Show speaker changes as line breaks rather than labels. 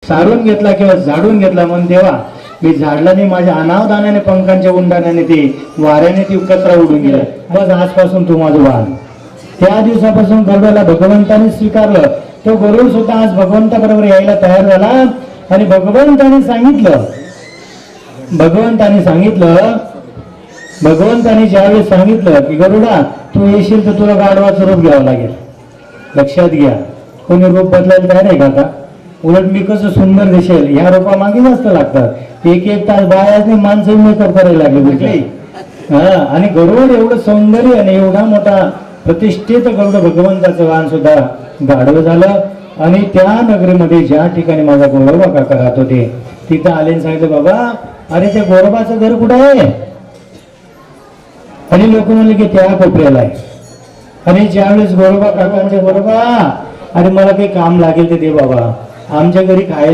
सारून घेतला किंवा झाडून घेतला म्हणून तेव्हा मी झाडला नाही, माझ्या अनावधानाने पंखांच्या उंडाण्याने ते वाऱ्याने ती कचरा उडून गेला. बस आजपासून तू माझं वाहन. त्या दिवसापासून गरुडाला भगवंताने स्वीकारलं. तो गरुड सुद्धा आज भगवंताबरोबर यायला तयार झाला. आणि भगवंताने ज्यावेळेस सांगितलं की गरुडा तू येशील तर तुला गाढवाचं रूप घ्यावं लागेल. लक्षात घ्या, कोणी रूप बदलायला तयार आहे का आता? उलट मी कसं सुंदर दिसेल ह्या रूपामागे जास्त लागतात. एक तास बायाने माणसं मेकअप करायला लागले. आणि गरुड एवढं सौंदर्य आणि एवढा मोठा प्रतिष्ठित गरुड भगवंताचं वाहन सुद्धा गाढव झालं. आणि त्या नगरीमध्ये ज्या ठिकाणी माझा गोरोबा काका राहत होते तिथं आले आणि सांगितलं बाबा अरे त्या गोरोबाचं घर कुठं आहे? आणि लोक म्हणले की त्या कोपऱ्याला आहे. आणि ज्यावेळेस गोरोबा काकांचे गोरोबा अरे मला काही काम लागेल ते दे बाबा, आमच्या घरी खायला